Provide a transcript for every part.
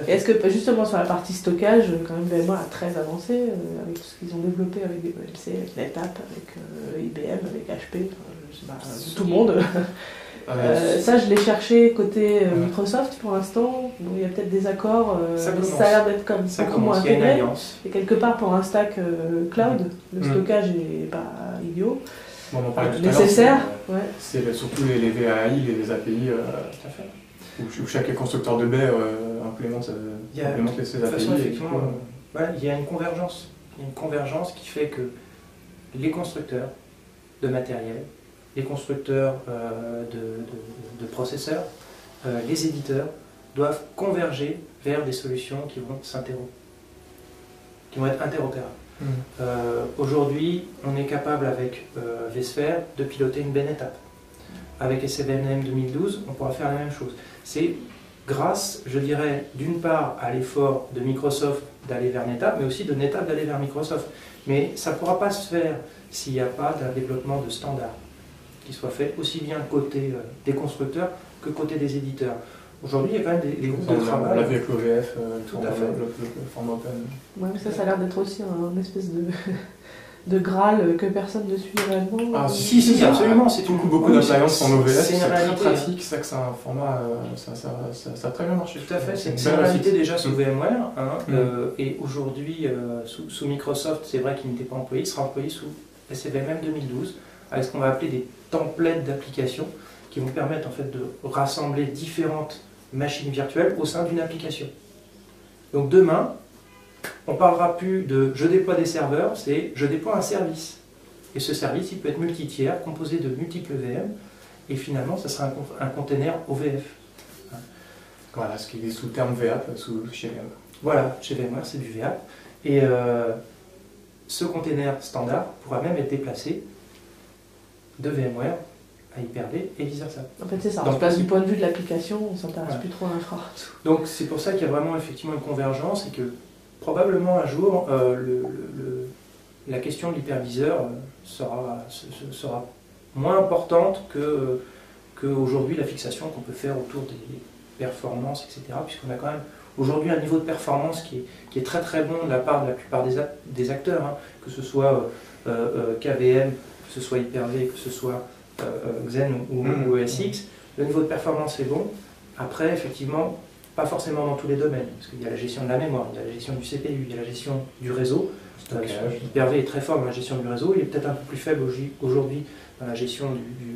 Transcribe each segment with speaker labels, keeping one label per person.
Speaker 1: Et est-ce que justement sur la partie stockage, quand même VMware a très avancé avec tout ce qu'ils ont développé avec des OLC, avec NetApp, avec IBM, avec HP, je sais pas, tout le monde. Ça, je l'ai cherché côté Microsoft pour l'instant. Bon, il y a peut-être des accords, ça a l'air d'être comme beaucoup moins intégré. Et quelque part, pour un stack cloud, le stockage n'est pas idiot.
Speaker 2: Bon, on en parlait tout
Speaker 1: nécessaire.
Speaker 2: C'est surtout les VAI, les API, tout à fait. Où chaque constructeur de baies implémente ses API.
Speaker 3: De toute façon, effectivement, il y a une convergence. Il y a une convergence qui fait que les constructeurs de matériel, les constructeurs de processeurs, les éditeurs doivent converger vers des solutions qui vont être interopérables. Aujourd'hui, on est capable avec vSphere de piloter une baie NetApp. Avec SVNM 2012, on pourra faire la même chose. C'est grâce, je dirais, d'une part à l'effort de Microsoft d'aller vers NetApp, mais aussi de NetApp d'aller vers Microsoft. Mais ça ne pourra pas se faire s'il n'y a pas d'un développement de standards qui soit fait aussi bien côté des constructeurs que côté des éditeurs. Aujourd'hui, il y a quand même des groupes de travail.
Speaker 2: On l'a vu avec l'OVF,
Speaker 3: tout à fait.
Speaker 2: Le format open.
Speaker 1: Ouais, mais ça a l'air d'être aussi un espèce de Graal que personne ne suit réellement.
Speaker 3: Ah, si, absolument. C'est
Speaker 2: beaucoup d'appliances en OVF,
Speaker 3: c'est
Speaker 2: très pratique, c'est que c'est un format, ça a très bien marché.
Speaker 3: Tout à fait, c'est une réalité déjà sous VMware. Et aujourd'hui, sous Microsoft, c'est vrai qu'il n'était pas employé, il sera employé sous SVMM 2012, avec ce qu'on va appeler des templates d'applications qui vont permettre en fait de rassembler différentes machines virtuelles au sein d'une application. Donc demain, on ne parlera plus de je déploie des serveurs, c'est je déploie un service. Et ce service, il peut être multi-tiers, composé de multiples VM, et finalement, ça sera un container OVF.
Speaker 2: Voilà, ce qui est sous le terme VAP chez VMware.
Speaker 3: Voilà, chez VMware, c'est du VAP. Et ce container standard pourra même être déplacé de VMware à Hyper-V et vice-versa.
Speaker 1: En fait, c'est ça. Donc, du point de vue de l'application, on ne s'intéresse plus trop à l'infra.
Speaker 3: Donc, c'est pour ça qu'il y a vraiment effectivement une convergence et que probablement un jour, la question de l'hyperviseur sera moins importante qu'aujourd'hui la fixation qu'on peut faire autour des performances, etc. Puisqu'on a quand même aujourd'hui un niveau de performance qui est très très bon de la part de la plupart des acteurs, que ce soit KVM, que ce soit Hyper-V, que ce soit Xen ou ESX. Le niveau de performance est bon. Après, effectivement, pas forcément dans tous les domaines, parce qu'il y a la gestion de la mémoire, il y a la gestion du CPU, il y a la gestion du réseau. Hyper-V est très fort dans la gestion du réseau, il est peut-être un peu plus faible aujourd'hui dans la gestion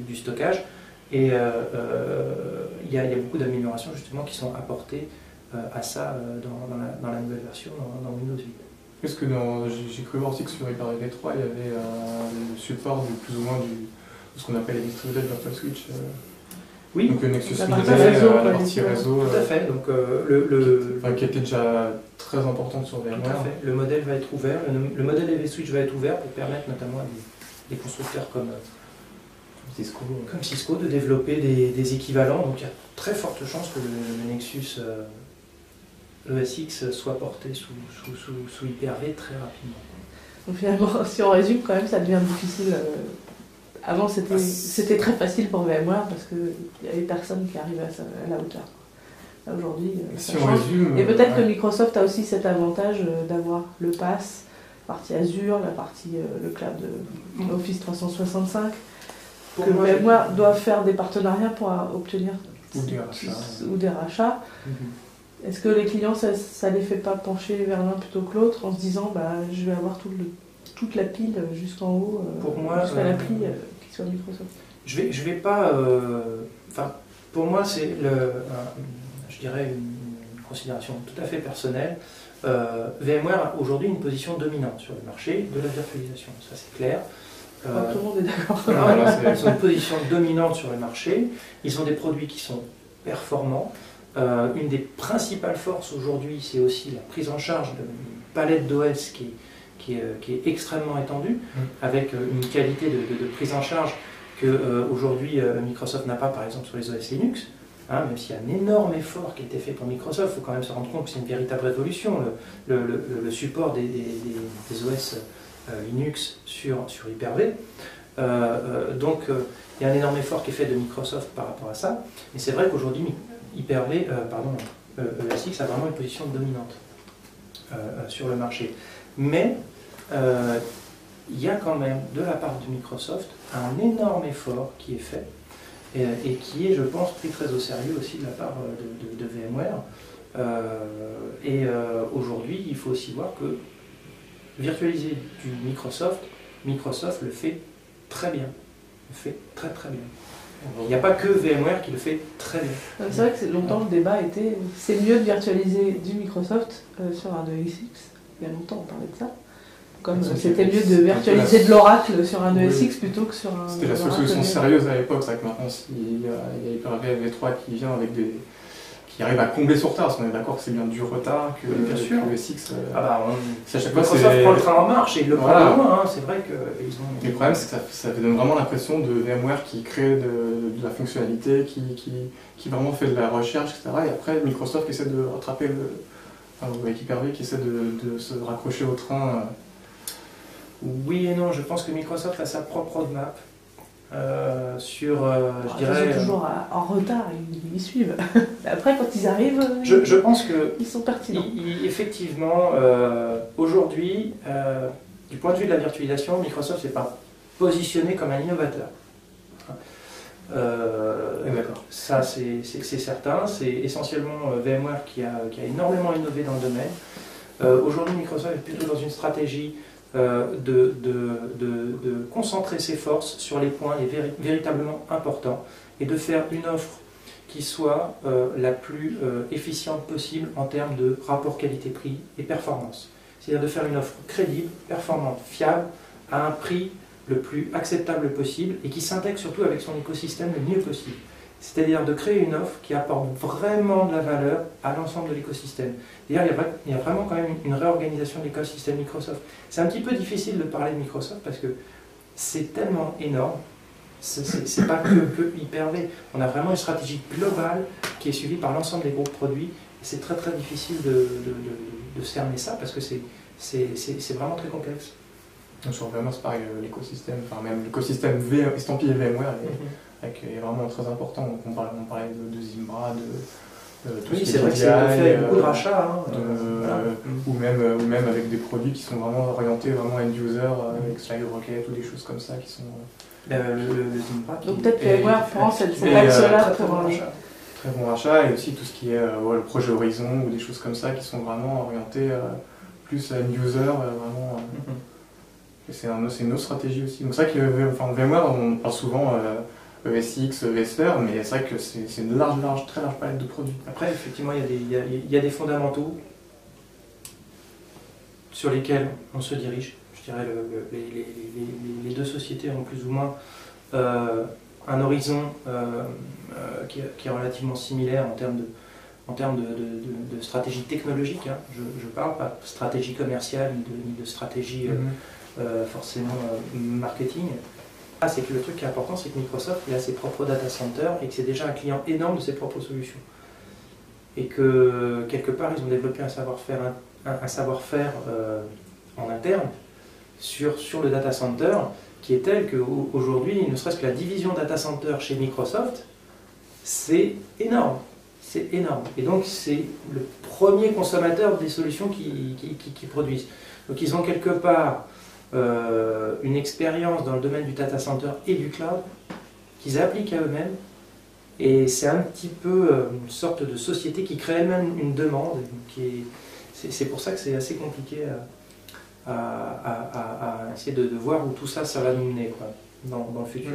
Speaker 3: du stockage. Et il y a beaucoup d'améliorations justement qui sont apportées à ça dans la nouvelle version, dans Windows 8.
Speaker 2: Est-ce que j'ai cru voir aussi que sur Hyper-V 3, il y avait le support plus ou moins de ce qu'on appelle les distributed virtual switch.
Speaker 3: Oui,
Speaker 2: donc Nexus
Speaker 1: la
Speaker 2: 1000
Speaker 1: partie
Speaker 2: réseau,
Speaker 3: tout à fait. Donc,
Speaker 2: qui était déjà très importante sur VMware.
Speaker 3: Tout à fait. Le modèle va être ouvert, le modèle EV Switch va être ouvert pour permettre notamment à des constructeurs comme Cisco de développer des équivalents. Donc il y a très forte chance que le Nexus ESX soit porté sous Hyper-V très rapidement.
Speaker 1: Donc finalement, si on résume, quand même, ça devient difficile. Avant, c'était très facile pour VMware parce qu'il n'y avait personne qui arrivait à la hauteur. Là, aujourd'hui, ça change. Et peut-être que Microsoft a aussi cet avantage d'avoir le pass, la partie Azure, la partie le cloud Office 365, que VMware doit faire des partenariats pour obtenir ou des rachats. Est-ce que les clients, ça ne les fait pas pencher vers l'un plutôt que l'autre en se disant je vais avoir toute la pile jusqu'en haut, jusqu'à l'appli qui soit Microsoft?
Speaker 3: Je vais pas... pour moi, c'est je dirais une considération tout à fait personnelle. VMware a aujourd'hui une position dominante sur le marché de la virtualisation, ça c'est clair.
Speaker 1: Tout le monde est d'accord.
Speaker 3: Ils ont une position dominante sur le marché, ils ont des produits qui sont performants. Une des principales forces aujourd'hui, c'est aussi la prise en charge d'une palette d'OS qui est extrêmement étendue, avec une qualité de prise en charge que aujourd'hui Microsoft n'a pas, par exemple, sur les OS Linux. Même s'il y a un énorme effort qui a été fait pour Microsoft, il faut quand même se rendre compte que c'est une véritable révolution, le support des OS Linux sur Hyper-V. Donc il y a un énorme effort qui est fait de Microsoft par rapport à ça. Et c'est vrai qu'aujourd'hui, ESX a vraiment une position dominante sur le marché. Mais il y a quand même, de la part de Microsoft, un énorme effort qui est fait et qui est, je pense, pris très au sérieux aussi de la part de VMware. Aujourd'hui, il faut aussi voir que virtualiser du Microsoft le fait très bien. Le fait très très bien. Il n'y a pas que VMware qui le fait très bien.
Speaker 1: C'est vrai que longtemps le débat était c'est mieux de virtualiser du Microsoft sur un ESX. Il y a longtemps on parlait de ça. Comme c'était mieux de virtualiser de l'Oracle sur un ESX plutôt que sur un.
Speaker 2: C'était la seule solution sérieuse à l'époque. C'est vrai que maintenant il y a Hyper-V V3 qui vient avec qui arrive à combler son retard, parce qu'on est d'accord que c'est bien du retard que
Speaker 3: bien sûr.
Speaker 2: Le SX.
Speaker 3: À chaque fois, Microsoft prend le train en marche et il le prend loin. Hein. C'est vrai qu'ils ont.
Speaker 2: Mais le problème, c'est que ça donne vraiment l'impression de VMware qui crée de la fonctionnalité, qui vraiment fait de la recherche, etc. Et après, Microsoft qui essaie de rattraper avec Hyper-V, qui essaie de se raccrocher au train.
Speaker 3: Oui et non, je pense que Microsoft a sa propre roadmap. Je
Speaker 1: dirais. Ils sont toujours en retard, ils suivent. Après, quand ils arrivent,
Speaker 3: je pense que
Speaker 1: ils sont pertinents.
Speaker 3: Effectivement, aujourd'hui, du point de vue de la virtualisation, Microsoft n'est pas positionné comme un innovateur. Ça, c'est certain. C'est essentiellement VMware qui a énormément innové dans le domaine. Aujourd'hui, Microsoft est plutôt dans une stratégie de concentrer ses forces sur les points véritablement importants et de faire une offre qui soit la plus efficiente possible en termes de rapport qualité-prix et performance. C'est-à-dire de faire une offre crédible, performante, fiable, à un prix le plus acceptable possible et qui s'intègre surtout avec son écosystème le mieux possible. C'est-à-dire de créer une offre qui apporte vraiment de la valeur à l'ensemble de l'écosystème. D'ailleurs, il y a vraiment quand même une réorganisation de l'écosystème Microsoft. C'est un petit peu difficile de parler de Microsoft parce que c'est tellement énorme. C'est pas que Hyper-V. On a vraiment une stratégie globale qui est suivie par l'ensemble des groupes produits. C'est très très difficile de cerner ça parce que c'est vraiment très complexe.
Speaker 2: Sur VMware, c'est pareil, l'écosystème, enfin même l'écosystème estampillé VMware est vraiment très important. Donc on parlait de Zimbra,
Speaker 3: oui, c'est vrai que c'est fait beaucoup de rachats.
Speaker 2: Ou même avec des produits qui sont vraiment orientés vraiment end-user, avec SlideRocket ou des choses comme ça qui sont...
Speaker 3: le Zimbra.
Speaker 1: Donc peut-être que VMware prend cette axe-là pour un
Speaker 2: très bon rachat, et aussi tout ce qui est le projet Horizon ou des choses comme ça qui sont vraiment orientés plus à end-user, vraiment... C'est une autre stratégie aussi. C'est vrai que VMware, on parle souvent ESX, vSphere, mais c'est vrai que c'est une très large palette de produits.
Speaker 3: Après, effectivement, il y a des fondamentaux sur lesquels on se dirige. Je dirais les deux sociétés ont plus ou moins un horizon qui est relativement similaire en termes de stratégie technologique. Hein. Je parle pas de stratégie commerciale ni de stratégie forcément marketing. C'est que le truc qui est important, c'est que Microsoft il a ses propres data centers et que c'est déjà un client énorme de ses propres solutions. Et que quelque part, ils ont développé un savoir-faire en interne sur le data center qui est tel qu'aujourd'hui, ne serait-ce que la division data center chez Microsoft, c'est énorme. C'est énorme. Et donc, c'est le premier consommateur des solutions qu'ils produisent. Donc, ils ont quelque part une expérience dans le domaine du data center et du cloud qu'ils appliquent à eux-mêmes. Et c'est un petit peu une sorte de société qui crée elle-même une demande. C'est pour ça que c'est assez compliqué à essayer de voir où tout ça va nous mener dans le futur.